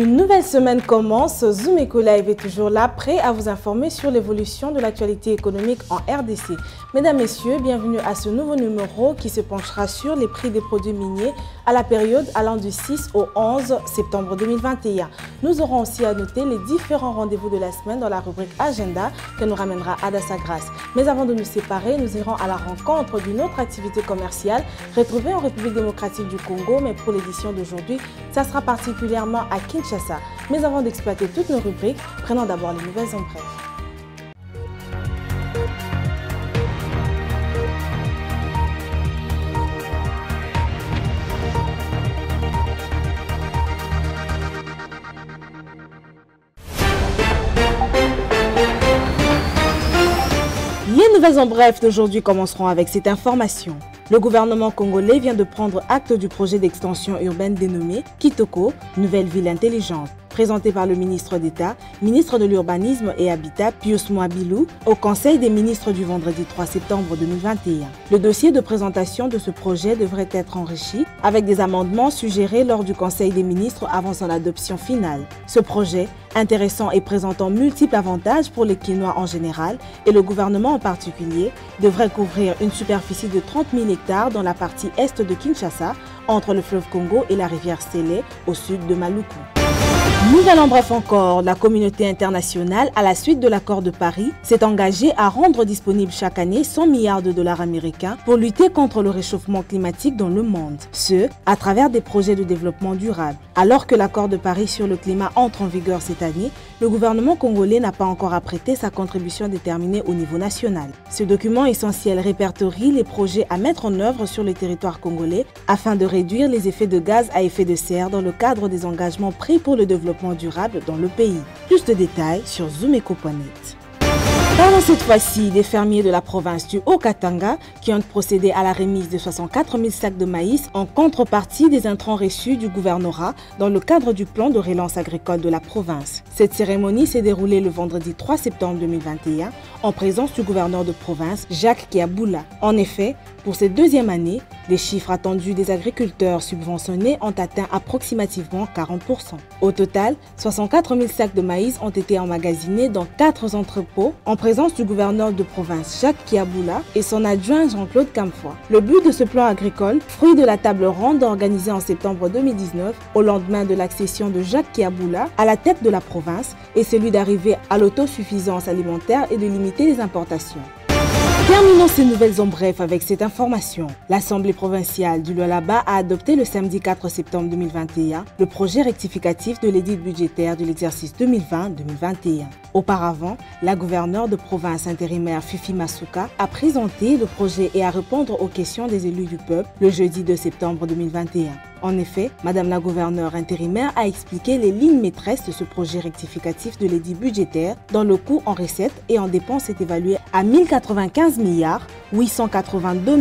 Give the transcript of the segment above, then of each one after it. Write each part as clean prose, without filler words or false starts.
Une nouvelle semaine commence, Zoom Eco Live est toujours là, prêt à vous informer sur l'évolution de l'actualité économique en RDC. Mesdames, Messieurs, bienvenue à ce nouveau numéro qui se penchera sur les prix des produits miniers à la période allant du 6 au 11 septembre 2021. Nous aurons aussi à noter les différents rendez-vous de la semaine dans la rubrique Agenda que nous ramènera Adassa Grace. Mais avant de nous séparer, nous irons à la rencontre d'une autre activité commerciale retrouvée en République démocratique du Congo, mais pour l'édition d'aujourd'hui, ça sera particulièrement à Kinshasa. Mais avant d'exploiter toutes nos rubriques, prenons d'abord les nouvelles en bref. Les nouvelles en bref d'aujourd'hui commenceront avec cette information. Le gouvernement congolais vient de prendre acte du projet d'extension urbaine dénommé Kitoko, Nouvelle Ville Intelligente, présenté par le ministre d'État, ministre de l'Urbanisme et Habitat, Pius Mwabilou, au Conseil des ministres du vendredi 3 septembre 2021. Le dossier de présentation de ce projet devrait être enrichi avec des amendements suggérés lors du Conseil des ministres avant son adoption finale. Ce projet, intéressant et présentant multiples avantages pour les Kinois en général et le gouvernement en particulier, devrait couvrir une superficie de 30 000 hectares dans la partie est de Kinshasa, entre le fleuve Congo et la rivière Sélé, au sud de Maluku. Nouvelle en bref encore, la communauté internationale, à la suite de l'accord de Paris, s'est engagée à rendre disponible chaque année 100 milliards de dollars américains pour lutter contre le réchauffement climatique dans le monde. Ce, à travers des projets de développement durable. Alors que l'accord de Paris sur le climat entre en vigueur cette année, le gouvernement congolais n'a pas encore apprêté sa contribution déterminée au niveau national. Ce document essentiel répertorie les projets à mettre en œuvre sur le territoire congolais afin de réduire les effets de gaz à effet de serre dans le cadre des engagements pris pour le développement durable dans le pays. Plus de détails sur zoomeco.net. Parlons cette fois-ci des fermiers de la province du Haut-Katanga qui ont procédé à la remise de 64 000 sacs de maïs en contrepartie des intrants reçus du gouvernorat dans le cadre du plan de relance agricole de la province. Cette cérémonie s'est déroulée le vendredi 3 septembre 2021 en présence du gouverneur de province Jacques Kiaboula. En effet, pour cette deuxième année, les chiffres attendus des agriculteurs subventionnés ont atteint approximativement 40%. Au total, 64 000 sacs de maïs ont été emmagasinés dans 4 entrepôts en présence du gouverneur de province Jacques Kiaboula et son adjoint Jean-Claude Camfoy. Le but de ce plan agricole, fruit de la table ronde organisée en septembre 2019 au lendemain de l'accession de Jacques Kiaboula à la tête de la province, est celui d'arriver à l'autosuffisance alimentaire et de limiter les importations. Terminons ces nouvelles en bref avec cette information. L'Assemblée provinciale du Lualaba a adopté le samedi 4 septembre 2021 le projet rectificatif de l'édit budgétaire de l'exercice 2020-2021. Auparavant, la gouverneure de province intérimaire Fifi Masuka a présenté le projet et à répondre aux questions des élus du peuple le jeudi 2 septembre 2021. En effet, Madame la gouverneure intérimaire a expliqué les lignes maîtresses de ce projet rectificatif de l'édit budgétaire dont le coût en recettes et en dépenses est évalué à 1095 milliards 882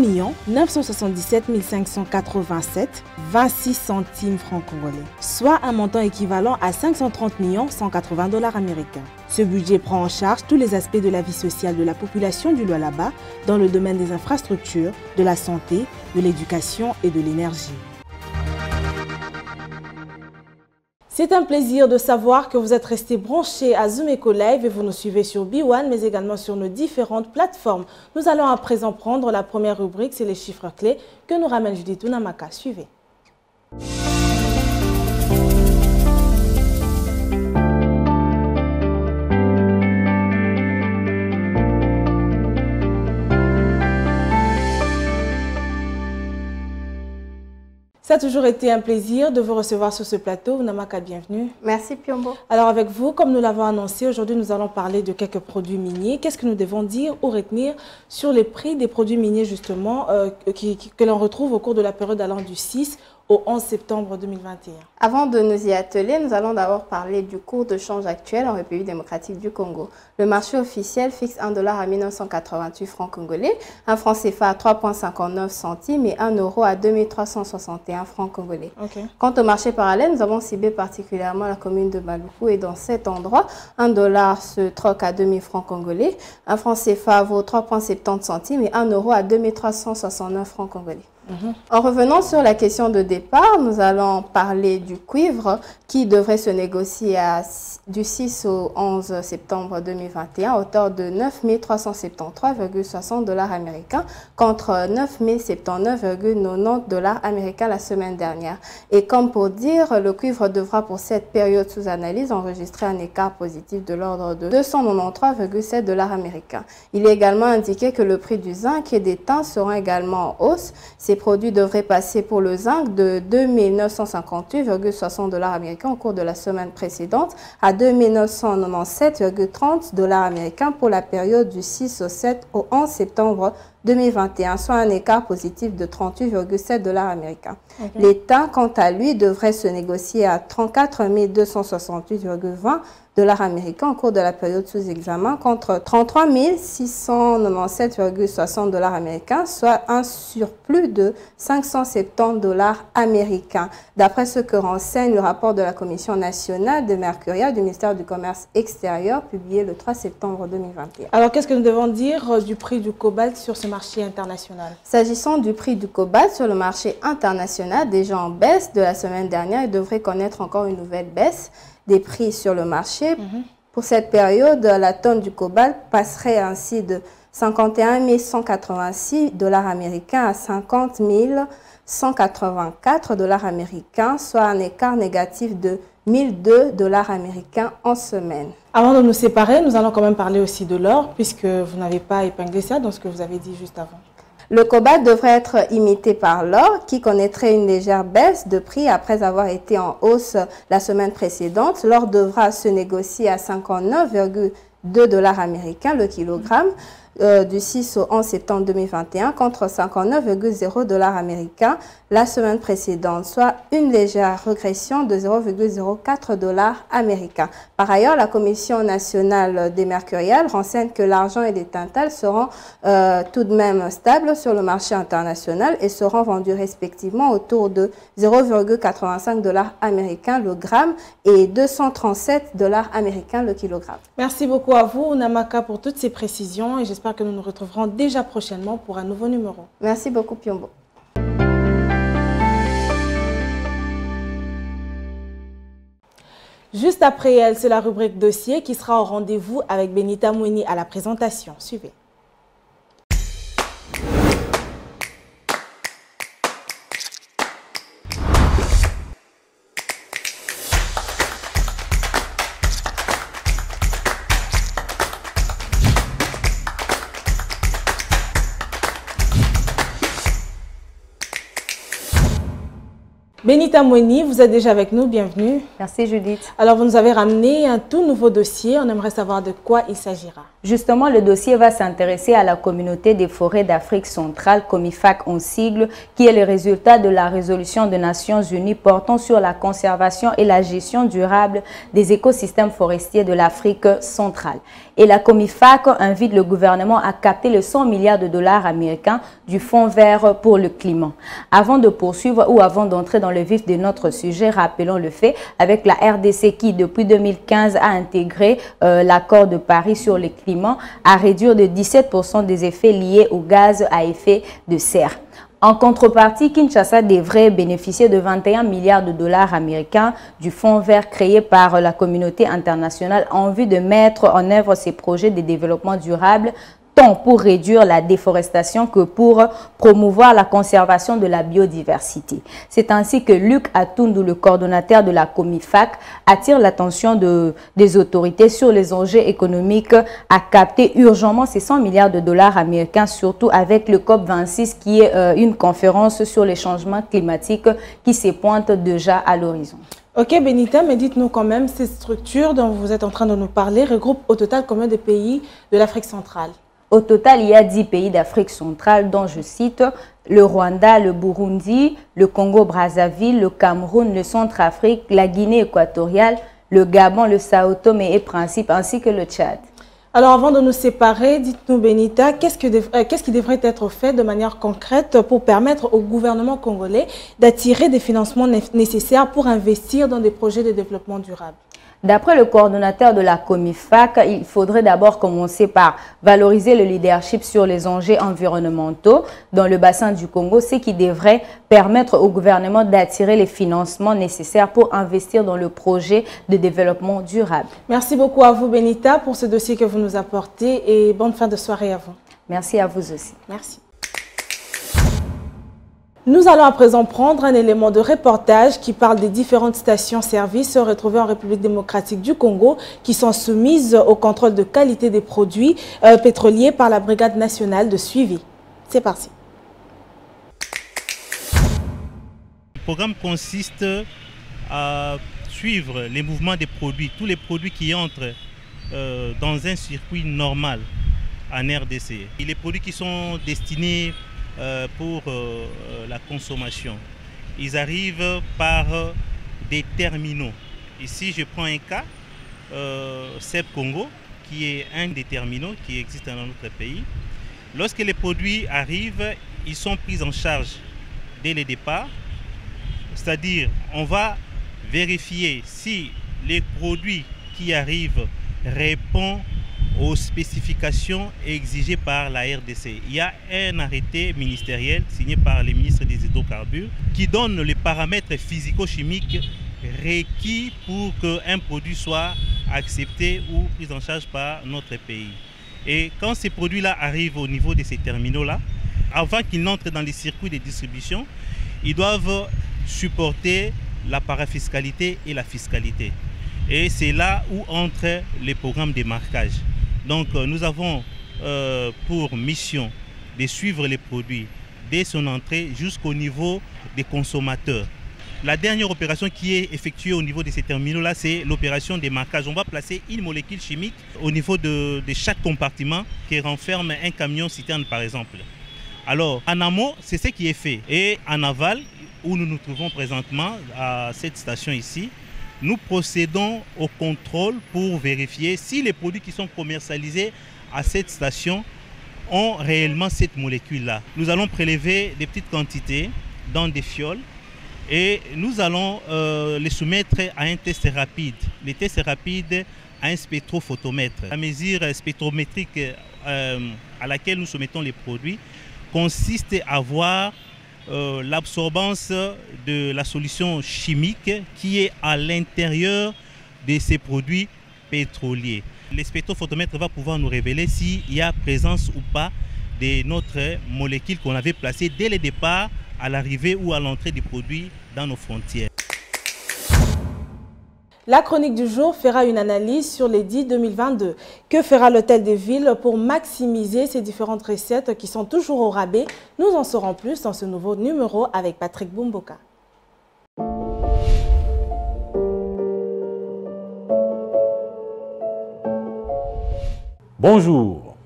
977 587 26 centimes francs congolais, soit un montant équivalent à 530 180 dollars américains. Ce budget prend en charge tous les aspects de la vie sociale de la population du Lualaba dans le domaine des infrastructures, de la santé, de l'éducation et de l'énergie. C'est un plaisir de savoir que vous êtes restés branchés à Zoom Eco Live et vous nous suivez sur B1 mais également sur nos différentes plateformes. Nous allons à présent prendre la première rubrique, c'est les chiffres clés que nous ramène Judith Unamaka. Suivez. Ça a toujours été un plaisir de vous recevoir sur ce plateau. Unamaka, bienvenue. Merci Piombo. Alors avec vous, comme nous l'avons annoncé, aujourd'hui nous allons parler de quelques produits miniers. Qu'est-ce que nous devons dire ou retenir sur les prix des produits miniers justement que l'on retrouve au cours de la période allant du 6 au 11 septembre 2021. Avant de nous y atteler, nous allons d'abord parler du cours de change actuel en République démocratique du Congo. Le marché officiel fixe $1 à 1988 francs congolais, un franc CFA à 3,59 centimes et 1 euro à 2361 francs congolais. Okay. Quant au marché parallèle, nous avons ciblé particulièrement la commune de Maluku et dans cet endroit, $1 se troque à 2000 francs congolais, un franc CFA vaut 3,70 centimes et 1 euro à 2369 francs congolais. En revenant sur la question de départ, nous allons parler du cuivre qui devrait se négocier du 6 au 11 septembre 2021 à hauteur de 9 373,60 $ américains contre 9 079,90 $ américains la semaine dernière. Et comme pour dire, le cuivre devra pour cette période sous analyse enregistrer un écart positif de l'ordre de 293,7 $ américains. Il est également indiqué que le prix du zinc et des teintes seront également en hausse. Ces produits devraient passer pour le zinc de 2 958,60 $ américains au cours de la semaine précédente à 2 997,30 $ américains pour la période du 6 au 7 au 11 septembre 2021, soit un écart positif de 38,7 $ américains. L'étain, quant à lui, devrait se négocier à 34 268,20 $ américains au cours de la période sous examen contre 33 697,60 $ américains, soit un surplus de 570 $ américains. D'après ce que renseigne le rapport de la Commission nationale de Mercurial du ministère du Commerce extérieur publié le 3 septembre 2021. Alors, qu'est-ce que nous devons dire du prix du cobalt sur ce marché international? S'agissant du prix du cobalt sur le marché international, déjà en baisse de la semaine dernière, il devrait connaître encore une nouvelle baisse des prix sur le marché. Pour cette période, la tonne du cobalt passerait ainsi de 51 186 $ américains à 50 184 $ américains, soit un écart négatif de 1002 $ américains en semaine. Avant de nous séparer, nous allons quand même parler aussi de l'or, puisque vous n'avez pas épinglé ça dans ce que vous avez dit juste avant. Le cobalt devrait être imité par l'or qui connaîtrait une légère baisse de prix après avoir été en hausse la semaine précédente. L'or devra se négocier à 59,2 $ américains le kilogramme du 6 au 11 septembre 2021 contre 59,0 $ américains la semaine précédente, soit une légère régression de 0,04 $ américains. Par ailleurs, la Commission nationale des mercuriales renseigne que l'argent et les tantales seront tout de même stables sur le marché international et seront vendus respectivement autour de 0,85 $ américains le gramme et 237 $ américains le kilogramme. Merci beaucoup à vous, Namaka, pour toutes ces précisions et j'espère que nous nous retrouverons déjà prochainement pour un nouveau numéro. Merci beaucoup, Piombo. Juste après elle, c'est la rubrique dossier qui sera au rendez-vous avec Benita Moueni à la présentation. Suivez. Benita Moueni, vous êtes déjà avec nous, bienvenue. Merci Judith. Alors vous nous avez ramené un tout nouveau dossier, on aimerait savoir de quoi il s'agira. Justement, le dossier va s'intéresser à la communauté des forêts d'Afrique centrale, COMIFAC en sigle, qui est le résultat de la résolution des Nations Unies portant sur la conservation et la gestion durable des écosystèmes forestiers de l'Afrique centrale. Et la COMIFAC invite le gouvernement à capter les 100 milliards de dollars américains du Fonds vert pour le climat. Avant de poursuivre ou avant d'entrer dans le vif de notre sujet, rappelons le fait avec la RDC qui, depuis 2015, a intégré l'accord de Paris sur le climat à réduire de 17% des effets liés aux gaz à effet de serre. En contrepartie, Kinshasa devrait bénéficier de 21 milliards de dollars américains du fonds vert créé par la communauté internationale en vue de mettre en œuvre ces projets de développement durable tant pour réduire la déforestation que pour promouvoir la conservation de la biodiversité. C'est ainsi que Luc Atundu, le coordonnateur de la COMIFAC, attire l'attention des autorités sur les enjeux économiques à capter urgemment ces 100 milliards de dollars américains, surtout avec le COP26 qui est une conférence sur les changements climatiques qui se pointe déjà à l'horizon. Ok Benita, mais dites-nous quand même, ces structures dont vous êtes en train de nous parler regroupent au total combien de pays de l'Afrique centrale? Au total, il y a 10 pays d'Afrique centrale dont je cite le Rwanda, le Burundi, le Congo-Brazzaville, le Cameroun, le Centrafrique, la Guinée équatoriale, le Gabon, le Sao Tomé et Principe ainsi que le Tchad. Alors avant de nous séparer, dites-nous Benita, qu'est-ce qui devrait être fait de manière concrète pour permettre au gouvernement congolais d'attirer des financements nécessaires pour investir dans des projets de développement durable? D'après le coordonnateur de la Comifac, il faudrait d'abord commencer par valoriser le leadership sur les enjeux environnementaux dans le bassin du Congo, ce qui devrait permettre au gouvernement d'attirer les financements nécessaires pour investir dans le projet de développement durable. Merci beaucoup à vous, Benita, pour ce dossier que vous nous apportez et bonne fin de soirée à vous. Merci à vous aussi. Merci. Nous allons à présent prendre un élément de reportage qui parle des différentes stations-service retrouvées en République démocratique du Congo qui sont soumises au contrôle de qualité des produits pétroliers par la Brigade nationale de suivi. C'est parti. Le programme consiste à suivre les mouvements des produits, tous les produits qui entrent dans un circuit normal en RDC. Et les produits qui sont destinés pour la consommation. Ils arrivent par des terminaux. Ici, je prends un cas, CEP Congo, qui est un des terminaux qui existe dans notre pays. Lorsque les produits arrivent, ils sont pris en charge dès le départ. C'est-à-dire, on va vérifier si les produits qui arrivent répondent aux spécifications exigées par la RDC. Il y a un arrêté ministériel signé par le ministre des Hydrocarbures qui donne les paramètres physico-chimiques requis pour qu'un produit soit accepté ou pris en charge par notre pays. Et quand ces produits-là arrivent au niveau de ces terminaux-là, avant qu'ils n'entrent dans les circuits de distribution, ils doivent supporter la parafiscalité et la fiscalité. Et c'est là où entrent les programmes de marquage. Donc nous avons pour mission de suivre les produits dès son entrée jusqu'au niveau des consommateurs. La dernière opération qui est effectuée au niveau de ces terminaux-là, c'est l'opération des marquages. On va placer une molécule chimique au niveau de chaque compartiment qui renferme un camion citerne par exemple. Alors en amont, c'est ce qui est fait. Et en aval, où nous nous trouvons présentement à cette station ici, nous procédons au contrôle pour vérifier si les produits qui sont commercialisés à cette station ont réellement cette molécule-là. Nous allons prélever des petites quantités dans des fioles et nous allons les soumettre à un test rapide. Les tests rapides à un spectrophotomètre. La mesure spectrométrique à laquelle nous soumettons les produits consiste à voir l'absorbance de la solution chimique qui est à l'intérieur de ces produits pétroliers. Le spectrophotomètre va pouvoir nous révéler s'il y a présence ou pas de notre molécule qu'on avait placée dès le départ à l'arrivée ou à l'entrée du produit dans nos frontières. La chronique du jour fera une analyse sur l'édit 2022. Que fera l'Hôtel de Ville pour maximiser ces différentes recettes qui sont toujours au rabais? Nous en saurons plus dans ce nouveau numéro avec Patrick Bumboka. Bonjour.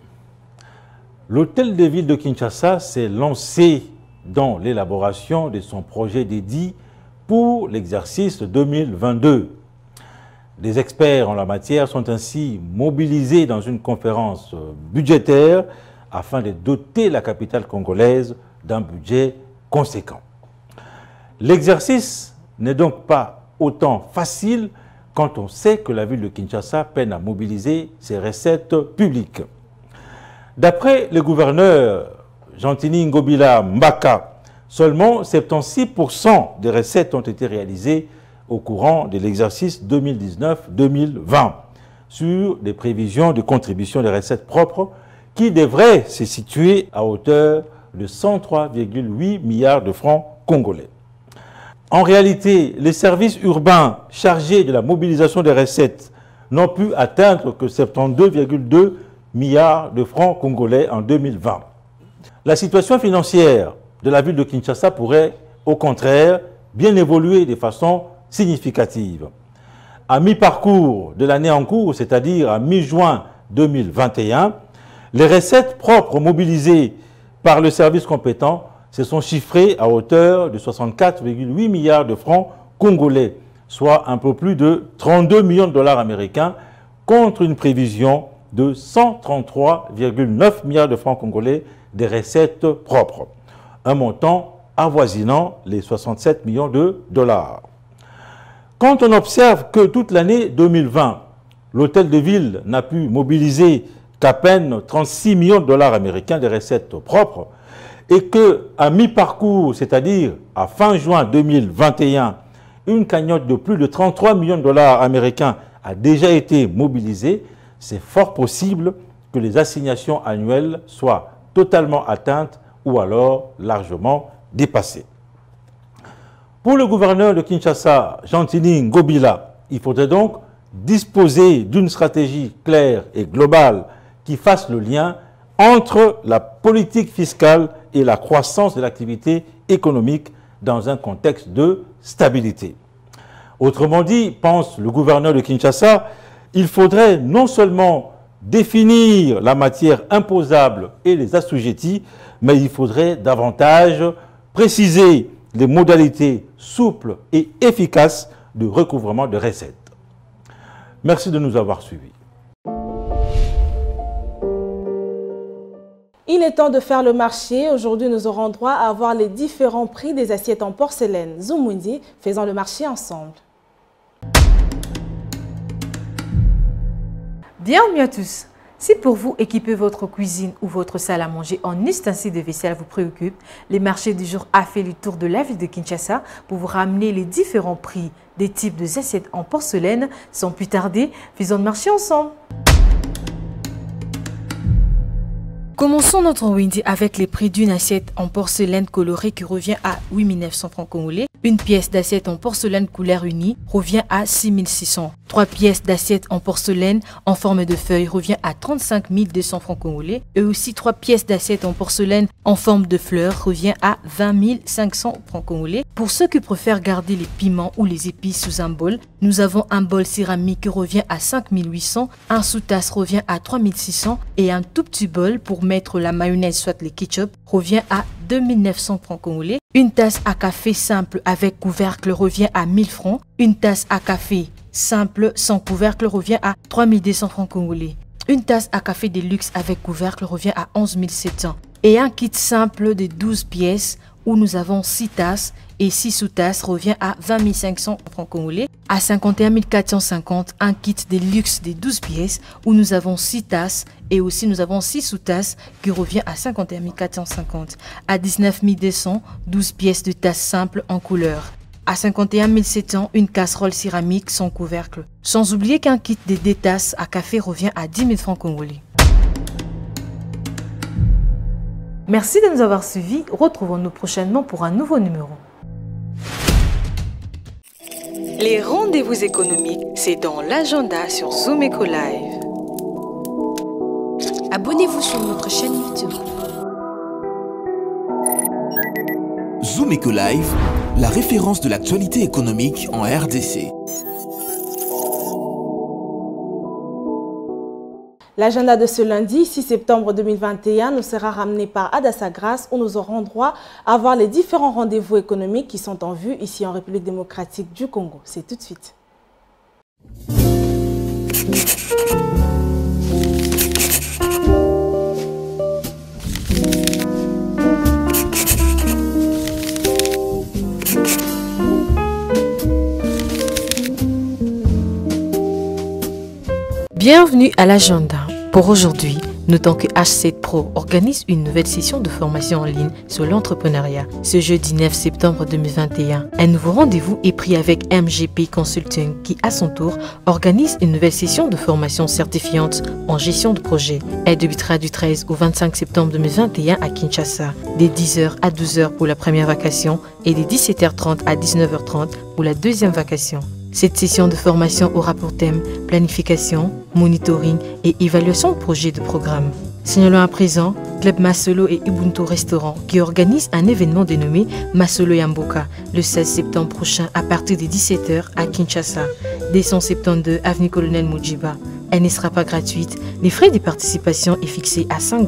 L'Hôtel de Ville de Kinshasa s'est lancé dans l'élaboration de son projet d'édit pour l'exercice 2022. Des experts en la matière sont ainsi mobilisés dans une conférence budgétaire afin de doter la capitale congolaise d'un budget conséquent. L'exercice n'est donc pas autant facile quand on sait que la ville de Kinshasa peine à mobiliser ses recettes publiques. D'après le gouverneur Gentini Ngobila Mbaka, seulement 76% des recettes ont été réalisées au courant de l'exercice 2019-2020 sur des prévisions de contribution des recettes propres qui devraient se situer à hauteur de 103,8 milliards de francs congolais. En réalité, les services urbains chargés de la mobilisation des recettes n'ont pu atteindre que 72,2 milliards de francs congolais en 2020. La situation financière de la ville de Kinshasa pourrait, au contraire, bien évoluer de façon significative. À mi-parcours de l'année en cours, c'est-à-dire à mi-juin 2021, les recettes propres mobilisées par le service compétent se sont chiffrées à hauteur de 64,8 milliards de francs congolais, soit un peu plus de 32 millions de dollars américains, contre une prévision de 133,9 milliards de francs congolais des recettes propres, un montant avoisinant les 67 millions de dollars. Quand on observe que toute l'année 2020, l'hôtel de ville n'a pu mobiliser qu'à peine 36 millions de dollars américains de recettes propres, et qu'à mi-parcours, c'est-à-dire à fin juin 2021, une cagnotte de plus de 33 millions de dollars américains a déjà été mobilisée, c'est fort possible que les assignations annuelles soient totalement atteintes ou alors largement dépassées. Pour le gouverneur de Kinshasa, Gentili Ngobila, il faudrait donc disposer d'une stratégie claire et globale qui fasse le lien entre la politique fiscale et la croissance de l'activité économique dans un contexte de stabilité. Autrement dit, pense le gouverneur de Kinshasa, il faudrait non seulement définir la matière imposable et les assujettis, mais il faudrait davantage préciser les modalités souples et efficaces de recouvrement de recettes. Merci de nous avoir suivis. Il est temps de faire le marché. Aujourd'hui, nous aurons droit à voir les différents prix des assiettes en porcelaine. Zoumundi, faisons le marché ensemble. Bienvenue à tous. Si pour vous, équiper votre cuisine ou votre salle à manger en ustensiles de vaisselle vous préoccupe, les marchés du jour a fait le tour de la ville de Kinshasa pour vous ramener les différents prix des types d'assiettes en porcelaine. Sans plus tarder, faisons le marché ensemble. Commençons notre Wendy avec les prix d'une assiette en porcelaine colorée qui revient à 8 900 francs congolais. Une pièce d'assiette en porcelaine couleur unie revient à 6 600. 3 pièces d'assiette en porcelaine en forme de feuille revient à 35 200 francs congolais. Et aussi 3 pièces d'assiette en porcelaine en forme de fleur revient à 20 500 francs congolais. Pour ceux qui préfèrent garder les piments ou les épices sous un bol, nous avons un bol céramique qui revient à 5 800, un sous-tasse revient à 3 600 et un tout petit bol pour mettre la mayonnaise soit le ketchup revient à 2 900 francs congolais. Une tasse à café simple avec couvercle revient à 1000 francs. Une tasse à café simple sans couvercle revient à 3 200 francs congolais. Une tasse à café de luxe avec couvercle revient à 11 700. Et un kit simple de 12 pièces où nous avons 6 tasses et 6 sous-tasses revient à 20 500 francs congolais. À 51 450, un kit de luxe de 12 pièces où nous avons 6 tasses et aussi nous avons 6 sous-tasses qui revient à 51 450. À 19 200, 12 pièces de tasses simples en couleur. À 51 700, une casserole céramique sans couvercle. Sans oublier qu'un kit de 2 tasses à café revient à 10 000 francs congolais. Merci de nous avoir suivis. Retrouvons-nous prochainement pour un nouveau numéro. Les rendez-vous économiques, c'est dans l'agenda sur Zoom Eco Live. Abonnez-vous sur notre chaîne YouTube. Zoom Eco Live, la référence de l'actualité économique en RDC. L'agenda de ce lundi 6 septembre 2021 nous sera ramené par Adassa Grace où nous aurons droit à voir les différents rendez-vous économiques qui sont en vue ici en République démocratique du Congo. C'est tout de suite. Bienvenue à l'agenda. Pour aujourd'hui, notons que H7 Pro organise une nouvelle session de formation en ligne sur l'entrepreneuriat. Ce jeudi 9 septembre 2021, un nouveau rendez-vous est pris avec MGP Consulting qui, à son tour, organise une nouvelle session de formation certifiante en gestion de projet. Elle débutera du 13 au 25 septembre 2021 à Kinshasa, des 10h à 12h pour la première vacation et des 17h30 à 19h30 pour la deuxième vacation. Cette session de formation aura pour thème planification, monitoring et évaluation de projets de programme. Signalons à présent Club Masolo et Ubuntu Restaurant qui organisent un événement dénommé Masolo Yamboka le 16 septembre prochain à partir de 17h à Kinshasa, 272 avenue Colonel Mujiba. Elle ne sera pas gratuite, les frais de participation est fixé à $5.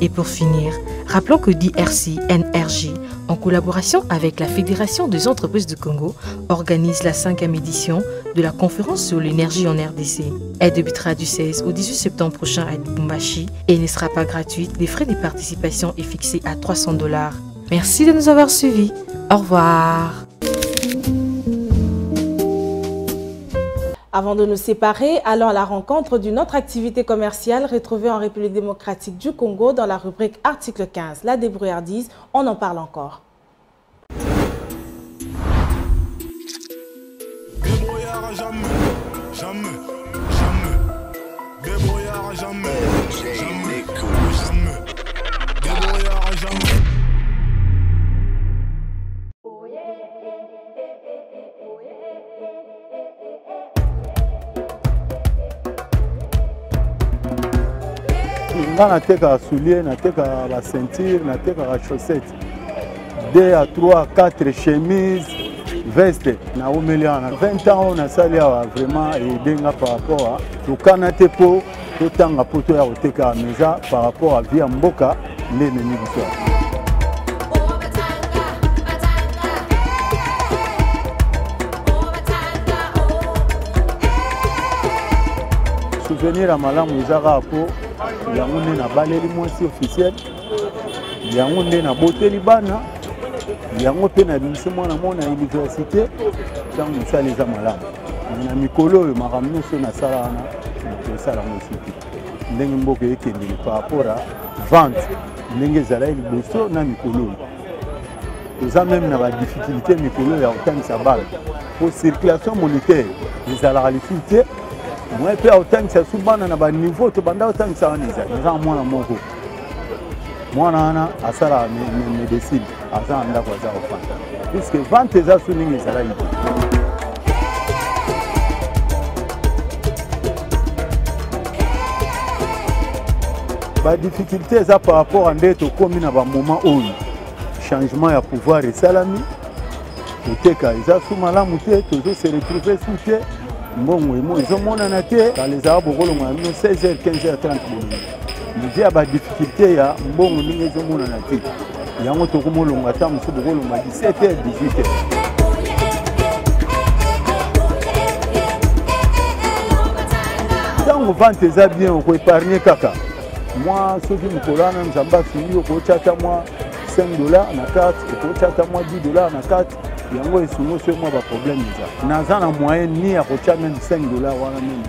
Et pour finir, rappelons que DRC NRJ, en collaboration avec la Fédération des entreprises du Congo, organise la 5e édition de la conférence sur l'énergie en RDC. Elle débutera du 16 au 18 septembre prochain à Lubumbashi et ne sera pas gratuite. Les frais de participation est fixé à $300. Merci de nous avoir suivis. Au revoir. Avant de nous séparer, allons à la rencontre d'une autre activité commerciale retrouvée en République démocratique du Congo dans la rubrique Article 15. La débrouillardise, on en parle encore. Débrouillard jamais, jamais, jamais. Débrouillard jamais, jamais, jamais. Débrouillard jamais. Nga nateka soulier, nateka la ceinture, nateka la chaussette. 2 à 3, 4 chemises, veste. Na omeliana 20 ans on a sali vraiment aider nga par rapport à to kanate po to tanga poto ya oteka meza par rapport à via mboka les neni biso. Souvenir à malamu ezaka po yango nde na baleli mwasi officiel yango nde na boteli bana yango mpe na bimisi mwana mona université ntango mosala eza malamu na mikolo oyo makambo nyonso nasala wana tosala ngo esiki ndenge mboka ekendeli par rapport à vente ndenge ezalaki liboso na mikolo oyo toza meme na badifficulté mikolo ya kotangisa bana po circulation monétaire ezalaka lisu te moi pe otangisa su bana na baniveau tobanda otangisa wana eza mwana moko mwana wana asala médecine aza na ndako aza kofanda puisque vente eza su ndenge ezalaki te. Badifficulté eza par rapport à nde tokomi na bamoment oyo changement ya pouvoir esalami koteka eza su malamu te tozose retrouve su te mbongo emo ezomonana te kala ezala bokolongo na bino 16h 15h30 midi ya badifficulté ya mbongo ndenge ezomonana te yango tokomolonga ata mosu bokolonga 17h 18h. ntango vente eza bien okoépargne kaka mwa soki mokolo wana nzambe asuli okotya ata mwa $5 na carte okotya ata mwa $10 na carte yango esungo so mwa baproblème eza naza na moyen ni ya kotya meme $5 wana meme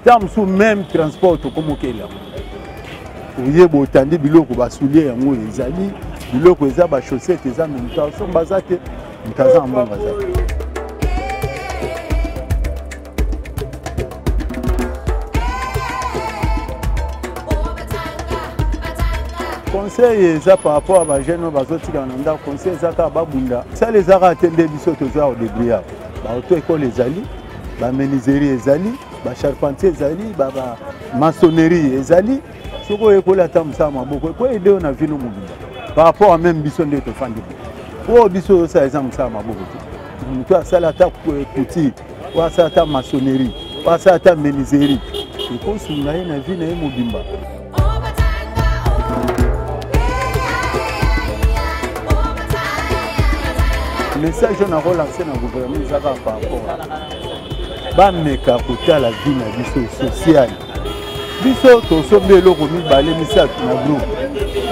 $10 ta mosu même transport tokomokela oyeba otandi biloko basulie yango ezali biloko eza bachaussette eza me moto asomba aza te moto aza na mbongo aza te. Conseil eza par rapport à bajeune oyo bazotika na ndako conseil eza kaka babunda sala eza kaka te nde biso toza kodébrouillard baauto ekole ezali bamenuiserie ezali bacharpentier ezali bamaçonnerie ezali soki oyo ekoli ata mosala maboko ekoyede oyo na vino mobimba par rapport à même biso nde tofandi oyo biso osala eza mosala maboko te moto asala ata couture oyo asala ata maçonnerie oyo asala ata menuiserie ekosunga ye na vi na ye mobimba. Message on a relancé dans le gouvernement par rapport à bameka kotala vie na biso social biso tosombi eloko mibale misato na groupe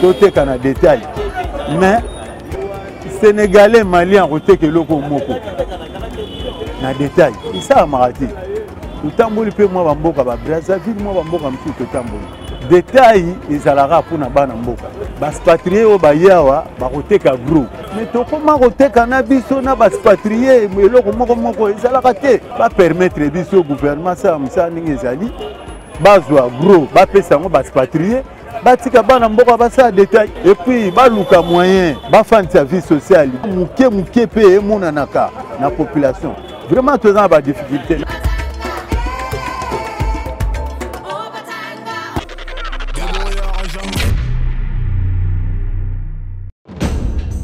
toteka na détail mais sénégalais malien koteka eloko moko na détail esalamaka te totamboli mpe mwa bamboka babrazzaville mwa bamboka mosusu totamboli détail ezalaka mpona bana mboka baspatrier oyo bayawa bakoteka gros mais tokoma koteka na biso na baspatrier eloko moko ezalaka te bapermettre biso gouvernement asala mosala ndenge ezali bazwa gros bapesa yango baspatrier batika bana mboka basala détail et puis baluka moyen bafandisa vie sociale moke mpe emonanaka na population vraiment toza na badifficulté.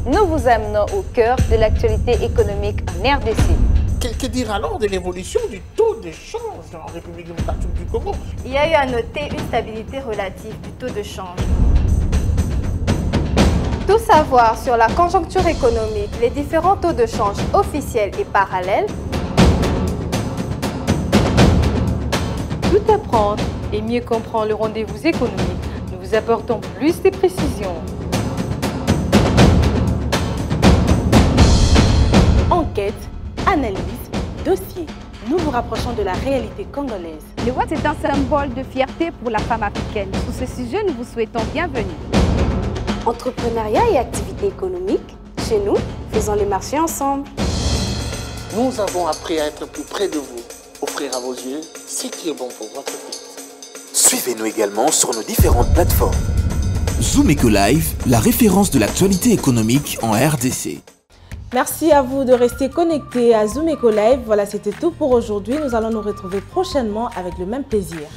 Nous vous amenons au cœur de l'actualité économique en RDC. Que dire alors de l'évolution du taux de change en République démocratique du Congo? Il y a eu à noter une stabilité relative du taux de change. Tout savoir sur la conjoncture économique, les différents taux de change officiels et parallèles. Tout apprendre et mieux comprendre le rendez-vous économique. Nous vous apportons plus de précisions. Enquête, analyse, dossier. nous vous rapprochons de la réalité congolaise. Le Watt est un symbole de fierté pour la femme africaine. Sur ce sujet, nous vous souhaitons bienvenue. Entrepreneuriat et activités économiques, chez nous, faisons les marchés ensemble. Nous avons appris à être plus près de vous, offrir à vos yeux ce qui est bon pour votre pays. Suivez-nous également sur nos différentes plateformes. Zoom Eco Live, la référence de l'actualité économique en RDC. Merci à vous de rester connectés à Zoom Eco Live. Voilà, c'était tout pour aujourd'hui. Nous allons nous retrouver prochainement avec le même plaisir.